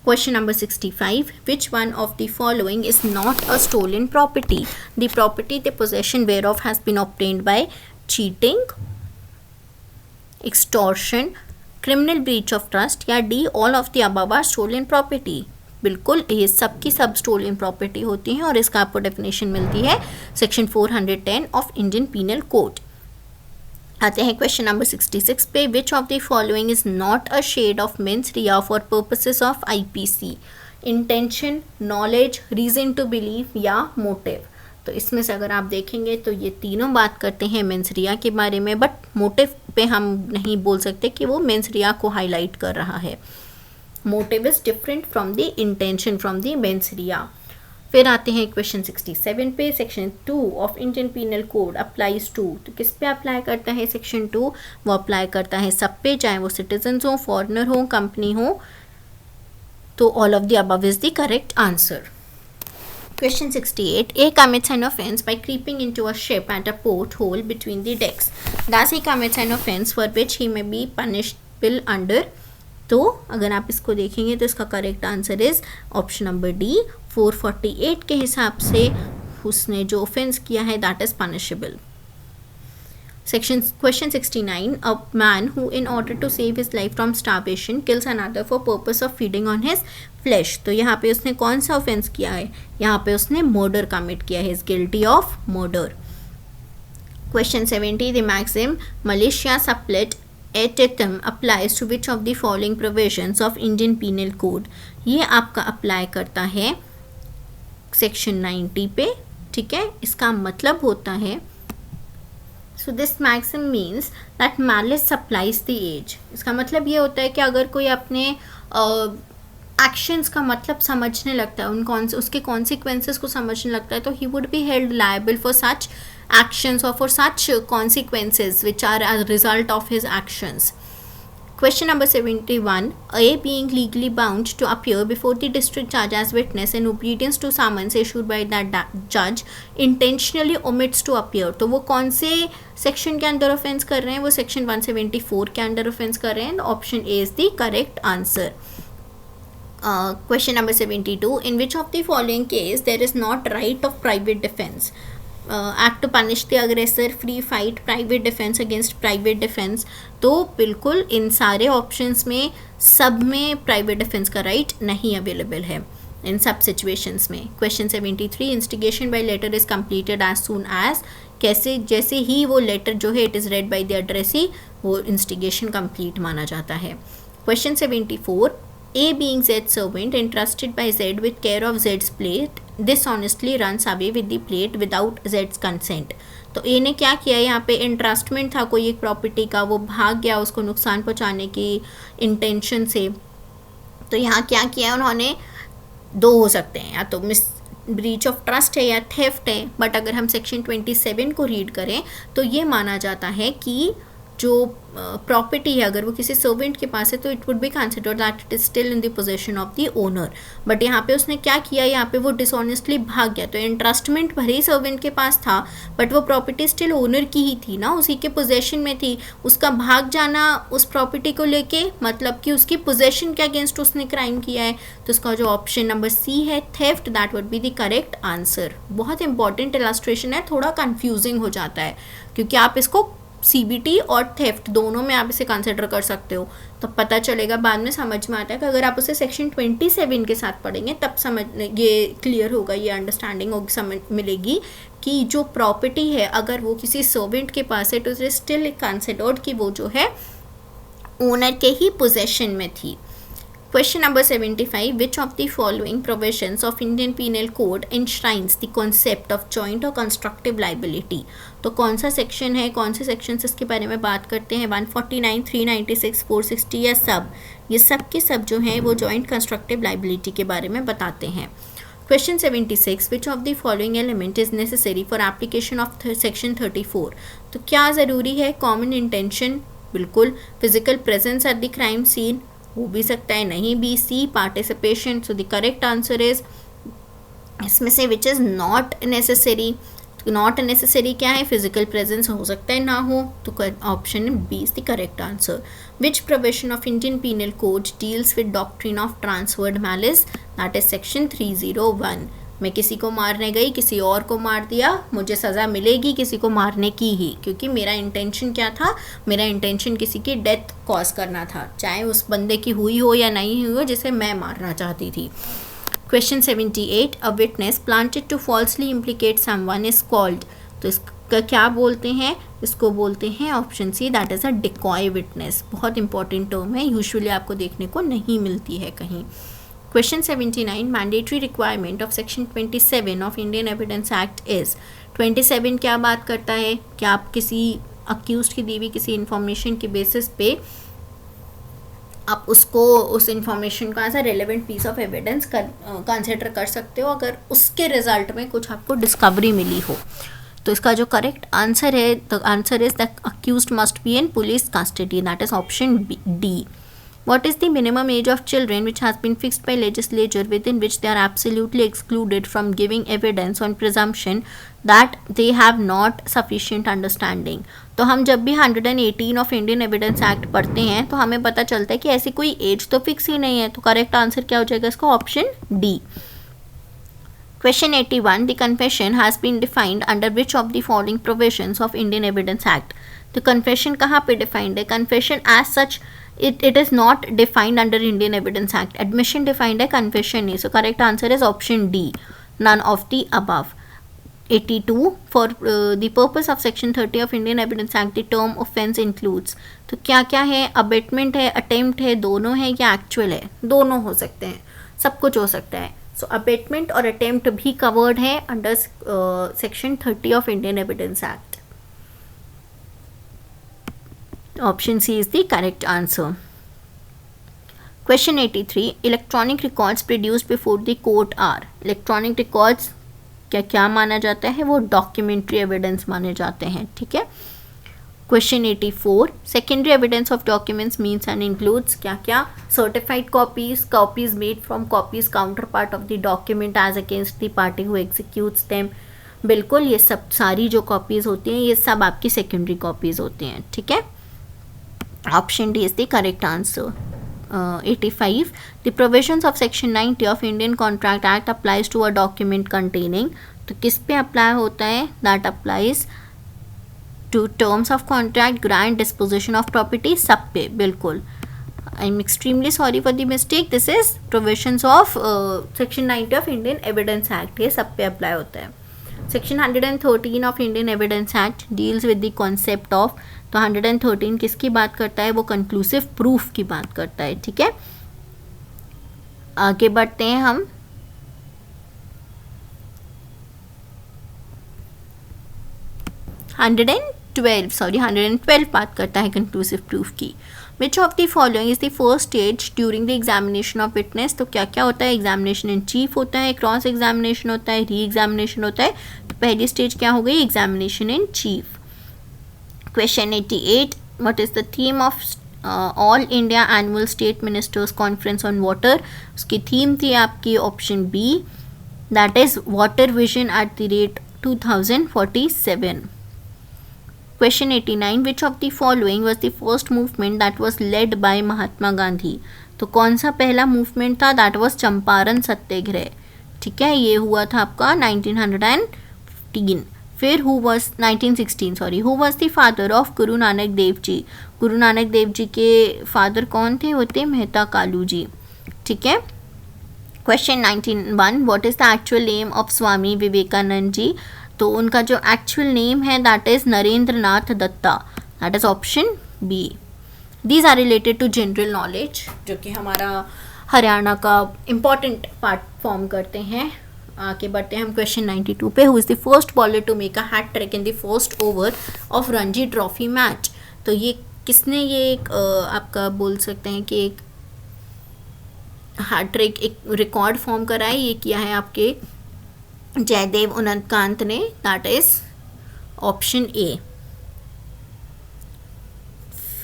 Question number 65. Which one of the following is not a stolen property? The property the possession whereof has been obtained by cheating, extortion, criminal breach of trust या D all of the above are stolen property. बिल्कुल ये सब की सब stolen property होती हैं और इसका आपको डेफिनेशन मिलती है section 410 of Indian Penal Code. आते हैं क्वेश्चन नंबर 66 पे. Which of the following is not a shade of mens rea for purposes of IPC? Intention, knowledge, reason to believe या मोटिव. तो इसमें से अगर आप देखेंगे तो ये तीनों बात करते हैं मेंस रिया के बारे में, बट मोटिव पे हम नहीं बोल सकते कि वो मेंस रिया को हाईलाइट कर रहा है. Motive is different from the intention from the mens rea. फिर आते हैं क्वेश्चन 67 पे, section 2 of Indian Penal Code applies to, तो किस पे अप्लाई करता है सेक्शन 2? वो अप्लाई करता है सब पे, चाहे वो सिटीजन हो, फॉरेनर हो, कंपनी हो, तो all of the above is the correct answer. Question 68. A commits an offence by creeping into a ship at a porthole between the decks. Thus he commits an offence for which he may be punishable under. तो अगर आप इसको देखेंगे तो इसका correct answer is option number D. 448 के हिसाब से उसने जो ऑफेंस किया है that is punishable. Question 69. A man who in order to save his life from starvation kills another for purpose of feeding on his flesh. तो यहाँ पे उसने कौन सा ऑफेंस किया है? यहाँ पे उसने मर्डर कमिट किया है, is guilty of murder. Question 70. The maxim Militia supplet etitem applies to which of the following provisions of Indian Penal Code? ये आपका अप्लाई करता है सेक्शन 90 पे, ठीक है. इसका मतलब होता है, so this maxim means that malice supplies the age. इसका मतलब ये होता है कि अगर कोई अपने एक्शंस का मतलब समझने लगता है, उसके कॉन्सिक्वेंसेस को समझने लगता है, तो he would be held liable for such actions or for such consequences which are as a result of his actions. Question number 71. A being legally bound to appear before the district judge as witness in obedience to summons issued by that judge intentionally omits to appear. तो वो कौन से section के अंदर offence कर रहे हैं? वो सेक्शन 174 के अंदर ऑफेंस कर रहे हैं. Option A is the correct answer. Question number 72. In which of the following case there is not right of private defense? Act to punish the aggressor, free fight, private defence against private defence. तो बिल्कुल इन सारे options में सब में private defence का right नहीं available है इन सब सिचुएशंस में. Question 73. Instigation by letter is completed as soon as. कैसे? जैसे ही वो लेटर जो है it is read by the addressee, वो इंस्टिगेशन कंप्लीट माना जाता है. Question 74. A being Z's servant entrusted by Z with care of Z's plate dishonestly runs away with the plate without Z's consent. तो A ने क्या किया? यहाँ पे इंट्रस्टमेंट था कोई एक प्रॉपर्टी का, वो भाग गया उसको नुकसान पहुँचाने की इंटेंशन से. तो यहाँ क्या किया उन्होंने? दो हो सकते हैं, या तो ब्रीच ऑफ ट्रस्ट है या थेफ्ट है. बट अगर हम सेक्शन 27 को रीड करें तो ये माना जाता है कि जो प्रॉपर्टी है अगर वो किसी सर्वेंट के पास है तो it would be considered that it is still in the position of the owner. But यहाँ पे उसने क्या किया? यहाँ पे वो डिसऑनेस्टली भाग गया. तो इंट्रस्टमेंट भले ही सर्वेंट के पास था बट वो प्रॉपर्टी स्टिल ओनर की ही थी ना, उसी के पोजेशन में थी. उसका भाग जाना उस प्रॉपर्टी को लेके मतलब कि उसकी पोजेशन के अगेंस्ट उसने क्राइम किया है. तो उसका जो ऑप्शन नंबर सी है theft, that would be the correct answer. बहुत इंपॉर्टेंट इलस्ट्रेशन है, थोड़ा कन्फ्यूजिंग हो जाता है क्योंकि आप इसको CBT और थेफ्ट दोनों में आप इसे कंसिडर कर सकते हो. तो पता चलेगा, बाद में समझ में आता है कि अगर आप उसे सेक्शन 27 के साथ पढ़ेंगे तब समझ ये क्लियर होगा, ये अंडरस्टैंडिंग होगी, समझ मिलेगी कि जो प्रॉपर्टी है अगर वो किसी सर्वेंट के पास है तो इट स्टिल कंसिडर्ड कि वो जो है ओनर के ही पोजेशन में थी. Question number 75. Which of the following provisions of Indian Penal Code enshrines the concept of joint or constructive liability? तो कौन सा सेक्शन है, कौन से सेक्शन इसके बारे में बात करते हैं? 149, 396, 460 या सब? ये सब के सब जो हैं वो जॉइंट कंस्ट्रक्टिव लाइबिलिटी के बारे में बताते हैं. Question 76. Which of the following element is necessary for application of section 34? तो क्या ज़रूरी है? कॉमन इंटेंशन, बिल्कुल. Physical presence at the crime scene, हो भी सकता है, नहीं भी. C participation. So the correct answer is इसमें से which is not necessary. Not necessary क्या है? फिजिकल प्रेजेंस हो सकता है ना हो, तो option B is the correct answer. Which provision of Indian Penal Code deals with doctrine of transferred malice? That is section 301. मैं किसी को मारने गई, किसी और को मार दिया, मुझे सज़ा मिलेगी किसी को मारने की ही, क्योंकि मेरा इंटेंशन क्या था? मेरा इंटेंशन किसी की डेथ कॉज करना था, चाहे उस बंदे की हुई हो या नहीं हुई हो जिसे मैं मारना चाहती थी. Question 78. A witness planted to falsely implicate someone is called. तो इसका क्या बोलते हैं? इसको बोलते हैं option C, that is a decoy witness. बहुत इंपॉर्टेंट टर्म है, यूजुअली आपको देखने को नहीं मिलती है कहीं. Question 79. Mandatory requirement of section 27 of Indian Evidence Act is. 27 क्या बात करता है? क्या आप किसी अक्यूज्ड की दी हुई किसी इंफॉर्मेशन के बेसिस पे आप उसको उस इंफॉर्मेशन को as a relevant piece of evidence consider कर सकते हो अगर उसके रिजल्ट में कुछ आपको डिस्कवरी मिली हो। तो इसका जो करेक्ट आंसर है, the answer is the accused must be in police custody, that is option D. What is the minimum age of children which has been fixed by legislature within which they are absolutely excluded from giving evidence on presumption that they have not sufficient understanding? तो हम जब भी 118 of Indian evidence act पढ़ते हैं तो हमें पता चलता है कि ऐसी कोई एज तो फिक्स ही नहीं है। तो करेक्ट आंसर क्या हो जाएगा इसका? Option D. Question 81. The confession has been defined under which of the following provisions of Indian Evidence Act? तो confession कहाँ पे defined है? Confession as such it is not defined under Indian Evidence Act. Admission defined है, confession नहीं. So correct answer is option D, none of the above. 82. For the purpose of section 30 of Indian Evidence Act, the term offence includes. तो क्या क्या है? Abetment है, attempt है, दोनों है या एक्चुअल है? दोनों हो सकते हैं, सब कुछ हो सकता है। सो अबेटमेंट और अटेम्प्ट भी कवर्ड है under section 30 of Indian evidence act. Option C is the correct answer. Question 83. Electronic records produced before the court are. Electronic records क्या क्या माना जाता है? वो डॉक्यूमेंट्री एविडेंस माने जाते हैं, ठीक है। Question 84. Secondary evidence of documents means and includes क्या क्या? Certified copies, copies made from copies counterpart of the document as against the party who executes them. बिल्कुल, ये सब सारी जो कॉपीज़ होती हैं ये सब आपकी सेकेंडरी कॉपीज़ होती हैं, ठीक है। Option D is the correct answer. 85. The provisions of section 90 of Indian Contract Act applies to a document containing. तो किस पे अप्लाई होता है? That applies to terms of contract, grant, disposition of property, सब पे, बिल्कुल। I'm extremely sorry for the mistake. This is provisions of section 90 of Indian Evidence Act. ये सब पे अप्लाई होता है। Section 113 of Indian Evidence Act deals with the concept of. तो 113 किसकी बात करता है? वो कंक्लूसिव प्रूफ की बात करता है, ठीक है। आगे बढ़ते हैं हम। हंड्रेड 112 बात करता है कंक्लूसिव प्रूफ की। विच of the following is the first stage during the examination of witness? तो क्या क्या होता है? एग्जामिनेशन इन चीफ होता है, क्रॉस एग्जामिनेशन होता है, री एग्जामिनेशन होता है। तो पहली स्टेज क्या हो गई? Examination in chief. Question 88. What is the theme of All India Annual State Ministers Conference on Water? उसकी थीम थी आपकी option B, that is water vision at the rate 2047. Question 89. Which of the following was the first movement that was led by Mahatma Gandhi? तो कौन सा पहला movement था? That was Champaran सत्याग्रह, ठीक है। ये हुआ था आपका 1915। फिर who was 1916 sorry, who was the father of Guru Nanak Dev ji? Guru Nanak Dev ji के फादर कौन थे? वो थे मेहता कालू जी, ठीक है। Question 91. What is the actual name of Swami Vivekananda ji? तो उनका जो एक्चुअल नेम है that is Narendra Nath Datta, that is option B. These are related to general knowledge, जो कि हमारा हरियाणा का इम्पॉर्टेंट पार्ट फॉर्म करते हैं। आगे बढ़ते हैं हम क्वेश्चन 92 पे। Who is the first bowler to make a hat trick in the first over of Ranji trophy match? तो ये किसने ये एक आपका बोल सकते हैं कि एक हैट ट्रिक, एक रिकॉर्ड फॉर्म करा है, ये किया है आपके जयदेव उनंतकांत ने, दैट इज ऑप्शन ए।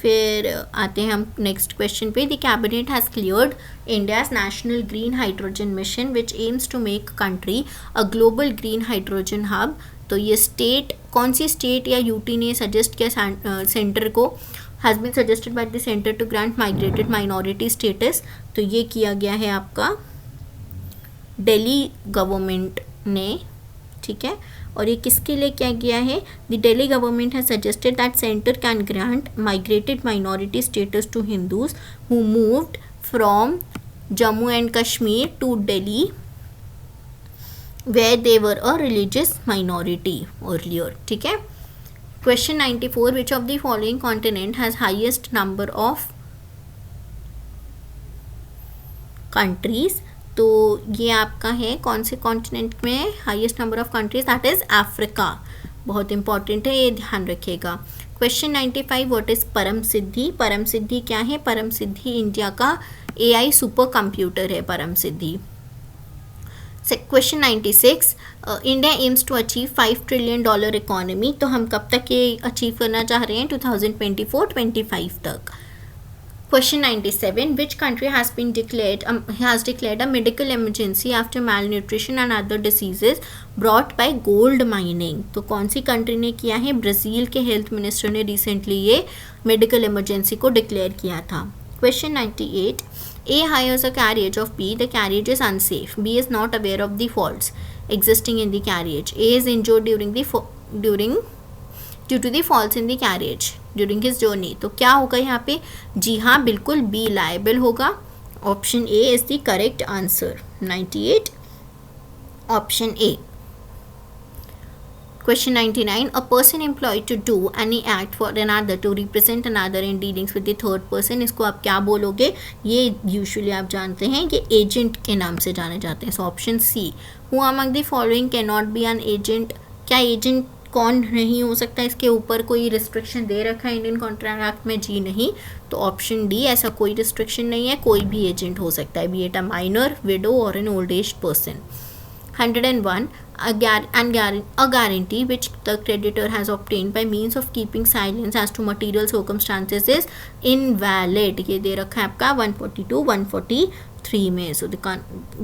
फिर आते हैं हम नेक्स्ट क्वेश्चन पे। The cabinet has cleared India's National Green Hydrogen Mission which aims to make country a global green hydrogen hub. तो ये स्टेट, कौन सी स्टेट या यूटी ने सजेस्ट किया सेंटर को? Has been suggested by the centre to grant migrated minority status. तो ये किया गया है आपका दिल्ली गवर्नमेंट ने, ठीक है। और ये किसके लिए क्या गया है? The Delhi government has suggested that centre can grant migrated minority status to Hindus who moved from Jammu and Kashmir to Delhi where they were a religious minority earlier, ठीक है। Question 94. Which of the following continent has highest number of countries? तो ये आपका है कौन से continent में highest number of countries? That is Africa. बहुत इंपॉर्टेंट है, ये ध्यान रखिएगा। क्वेश्चन 95, व्हाट इज परम सिद्धि? परम सिद्धि क्या है? परम सिद्धि इंडिया का AI सुपर कंप्यूटर है Param Siddhi. Question 96, India aims to achieve $5 trillion economy, तो हम कब तक ये अचीव करना चाह रहे हैं? 2024-25 तक। Question 97, which country has declared a medical emergency after malnutrition and other diseases brought by gold mining? तो कौन सी कंट्री ने किया है? ब्राज़ील के हेल्थ मिनिस्टर ने रिसेंटली ये मेडिकल इमरजेंसी को डिक्लेयर किया था। Question 98, A hires a carriage of B, the carriage is unsafe. B is not aware of the faults existing in the carriage. A is injured due to the faults in the carriage during his journey. तो क्या होगा यहाँ पे? जी हाँ, बिल्कुल B liable होगा। Option A is the correct answer. 98, option A. Question 99, a person employed to do any act for another to represent another in dealings with the third person, इसको आप क्या बोलोगे? ये यूजुअली आप जानते हैं, ये एजेंट के नाम से जाने जाते हैं। So option C, who among the following cannot be an agent? क्या एजेंट कौन नहीं हो सकता? इसके ऊपर कोई रिस्ट्रिक्शन दे रखा है इंडियन कॉन्ट्रैक्ट में? जी नहीं। तो ऑप्शन डी, ऐसा कोई रिस्ट्रिक्शन नहीं है, कोई भी एजेंट हो सकता है, be it a minor, widow और an old age person. 101, a guarantee which the creditor has obtained by means of keeping silence as to material circumstances is invalid. ये दे रखा है आपका 142, 143 में। सो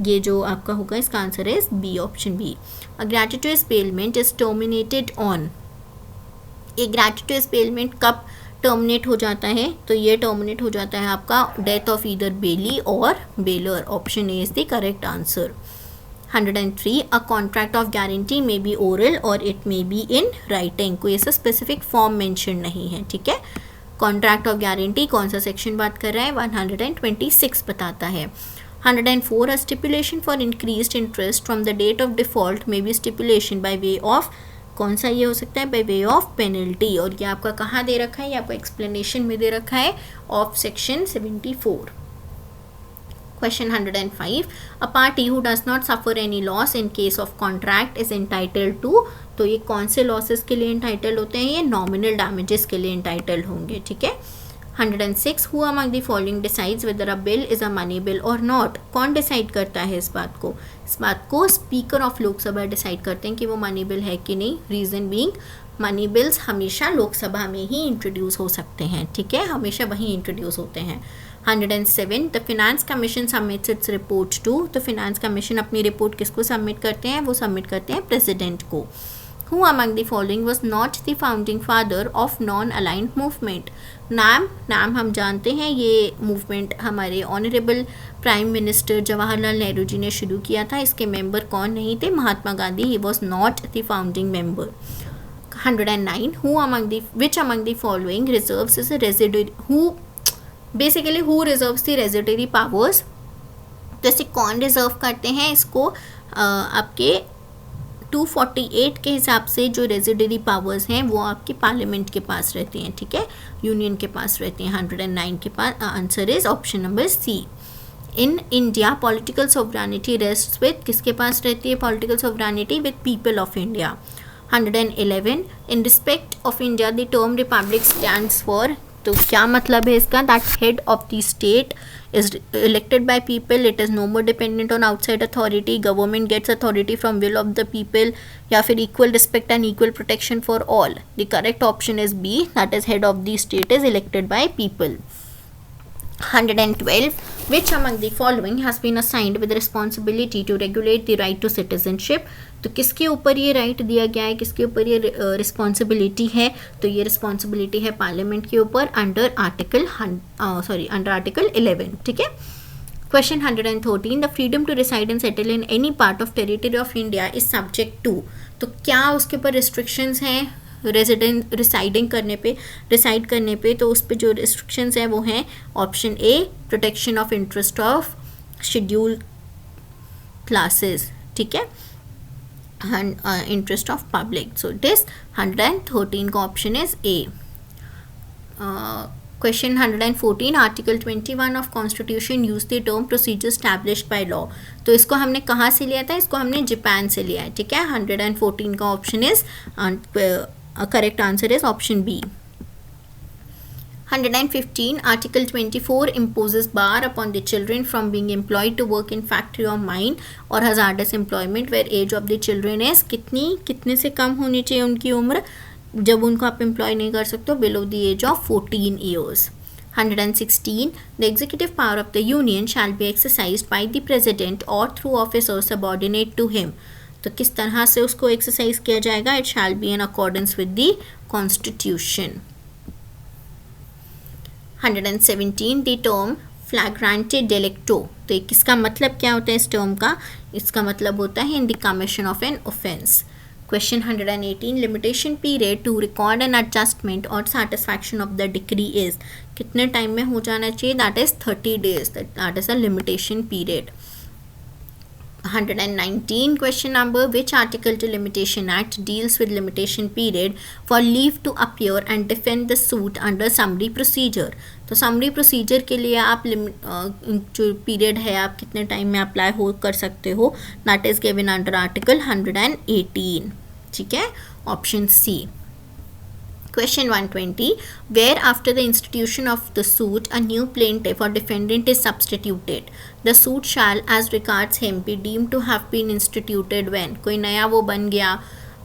ये जो आपका होगा इसका आंसर है B, option B. A gratuitous bailment is terminated on, ये gratuitous bailment कब टर्मिनेट हो जाता है? तो ये टर्मिनेट हो जाता है आपका डेथ ऑफ ईदर बेली और bailor. Option A is the correct answer. 103, a contract of guarantee may be oral और it may be in writing. कोई ऐसा स्पेसिफिक फॉर्म मेंशन नहीं है, ठीक है। कॉन्ट्रैक्ट ऑफ गारंटी कौन सा सेक्शन बात कर रहा है? 126 बताता है। 104, a stipulation for increased interest from the date of default may be stipulation by way of, कौन सा ये हो सकता है? by way of penalty। और ये आपका कहाँ दे रखा है? ये आपको एक्सप्लेनेशन में दे रखा है of section 74। Question 105, a party who does not suffer any loss in case of contract is entitled to, तो ये कौन से लॉसेस के लिए इंटाइटल्ड होते हैं? ये नॉमिनल डैमेजेस के लिए इंटाइटल्ड होंगे, ठीक है। 106, who among the following decides whether a bill is a money bill or not? कौन डिसाइड करता है इस बात को? इस बात को स्पीकर ऑफ लोकसभा डिसाइड करते हैं कि वो मनी बिल है कि नहीं। रीज़न बीइंग, मनी बिल्स हमेशा लोकसभा में ही इंट्रोड्यूस हो सकते हैं, ठीक है, हमेशा वहीं इंट्रोड्यूस होते हैं। 107, the finance commission submits its report to, तो फिनेंस कमीशन अपनी रिपोर्ट किसको सबमिट करते हैं? वो सबमिट करते हैं प्रेसिडेंट को। Who among the following was not the founding father of non-aligned movement? नाम हम जानते हैं, ये मूवमेंट हमारे honourable prime minister Jawaharlal Nehru ji ने शुरू किया था। इसके मेंबर कौन नहीं थे? Mahatma Gandhi. He was not the founding member. 109, which among the following reserves is a residuary, who reserves the residuary powers? तो इसे कौन रिजर्व करते हैं? इसको आपके 248 के हिसाब से जो रेजिडरी पावर्स हैं वो आपके पार्लियामेंट के पास रहती हैं, ठीक है, यूनियन के पास रहती हैं। 109 के पास answer is option number C. In India political sovereignty rests with, किसके पास रहती है political sovereignty? With people of India. 111, in respect of India the term republic stands for, तो क्या मतलब है इसका? That head of the state is elected by people, it is no more dependent on outside authority, government gets authority from will of the people, या फिर equal respect and equal protection for all. The correct option is B, that is head of the state is elected by people. 112, which among the following has been assigned with responsibility to regulate the right to citizenship? तो किसके ऊपर ये right दिया गया है, किसके ऊपर ये रिस्पॉन्सिबिलिटी है? तो ये रिस्पॉन्सिबिलिटी है पार्लियामेंट के ऊपर अंडर आर्टिकल 11, ठीक है। Question 113, the freedom to reside and settle in any part of territory of India is subject to, तो क्या उसके ऊपर रिस्ट्रिक्शंस हैं रिसाइड करने पे? तो उस पर जो रिस्ट्रिक्शंस हैं वो हैं option A, protection of interest of schedule classes, ठीक है, interest of public. So it is 113 का option is a. Question 114, article 21 of constitution use the term procedure established by law, तो इसको हमने कहाँ से लिया था? इसको हमने जापान से लिया है, ठीक है। 114 का option is correct answer is option B. 115 Article 24 imposes bar upon the children from being employed to work in factory or mine or hazardous employment where age of the children is कितने से कम होनी चाहिए उनकी उम्र जब उनको आप employ नहीं कर सकते हो, below the age of 14 years. 116 The executive power of the union shall be exercised by the president or through officers subordinate to him. तो किस तरह से उसको एक्सरसाइज किया जाएगा? It shall be in accordance with the constitution. 117 The term flagrante delicto, तो किसका मतलब क्या होता है इस टर्म का? इसका मतलब होता है in the commission of an offence. Question 118 Limitation period to record an adjustment or satisfaction of the decree is, कितने टाइम में हो जाना चाहिए? That is 30 days. That is a limitation period. 119 Question number which article to Limitation Act deals with limitation period for leave to appear and defend the suit under summary procedure? तो summary procedure के लिए आप जो period है आप कितने time में apply हो कर सकते हो? That is given under article 118. ठीक है, option C. Question 120 Where after the institution of the suit a new plaintiff or defendant is substituted, the suit shall as regards him be deemed to have been instituted when, कोई नया वो बन गया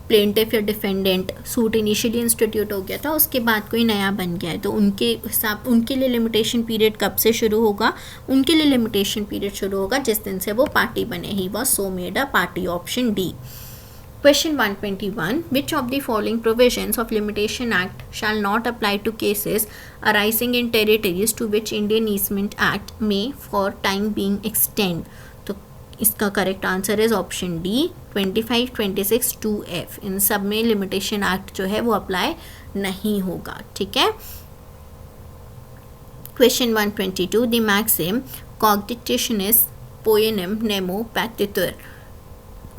plaintiff या defendant, suit initially institute हो गया था उसके बाद कोई नया बन गया है, तो उनके लिए लिमिटेशन पीरियड कब से शुरू होगा? उनके लिए लिमिटेशन पीरियड शुरू होगा जिस दिन से वो पार्टी बने. He was so made a party. Option D. Question 121 Which of the following provisions of Limitation Act shall not apply to cases arising in territories to which Indian Easement Act may for time being extend? तो इसका correct answer is option D. 25, 26, 2F. इन सब में limitation act जो है वो apply नहीं होगा. ठीक है. Question 122 The maxim cogitationis poenim nemo patitur,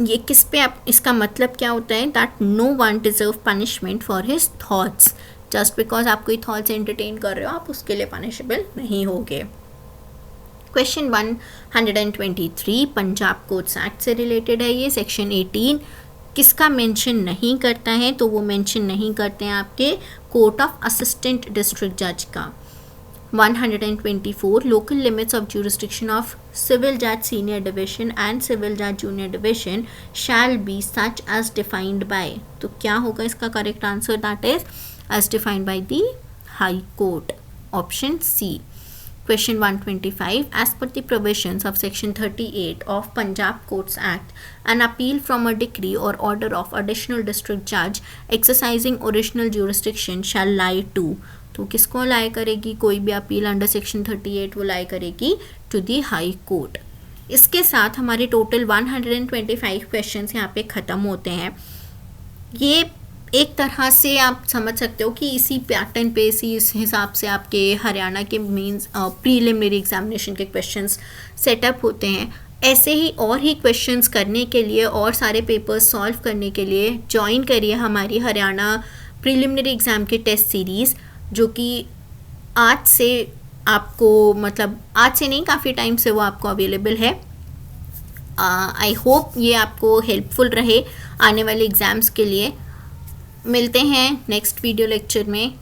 ये किस पे आप इसका मतलब क्या होता है? That no one deserve punishment for his thoughts. Just because आप कोई थॉट्स एंटरटेन कर रहे हो आप उसके लिए पनिशेबल नहीं होगे. क्वेश्चन 123 पंजाब कोर्ट्स एक्ट से रिलेटेड है ये. सेक्शन 18 किसका मेंशन नहीं करता है? तो वो मेंशन नहीं करते हैं आपके कोर्ट ऑफ असिस्टेंट डिस्ट्रिक्ट जज का. 124 Local limits of jurisdiction of Civil Judge Senior Division and Civil Judge Junior Division shall be such as defined by, तो क्या होगा इसका correct answer? That is as defined by the High Court. Option C. Question 125 As per the provisions of Section 38 of Punjab Courts Act, an appeal from a decree or order of additional district judge exercising original jurisdiction shall lie to, तो किसको लाई करेगी? कोई भी appeal under section 38 वो लाई करेगी to the high court. इसके साथ हमारे टोटल 125 क्वेश्चंस यहाँ पे ख़त्म होते हैं. ये एक तरह से आप समझ सकते हो कि इसी पैटर्न पे इस हिसाब से आपके हरियाणा के मेंस प्रीलिमिनरी एग्जामिनेशन के क्वेश्चंस सेटअप होते हैं. ऐसे ही और ही क्वेश्चंस करने के लिए और सारे पेपर्स सॉल्व करने के लिए ज्वाइन करिए हमारी हरियाणा प्रीलिमिनरी एग्ज़ाम की टेस्ट सीरीज़, जो कि आज से आपको मतलब आज से नहीं काफ़ी टाइम से वो आपको अवेलेबल है. आई होप ये आपको हेल्पफुल रहे आने वाले एग्ज़ाम्स के लिए. मिलते हैं नेक्स्ट वीडियो लेक्चर में.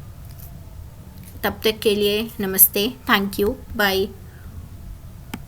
तब तक के लिए नमस्ते. Thank you. बाय.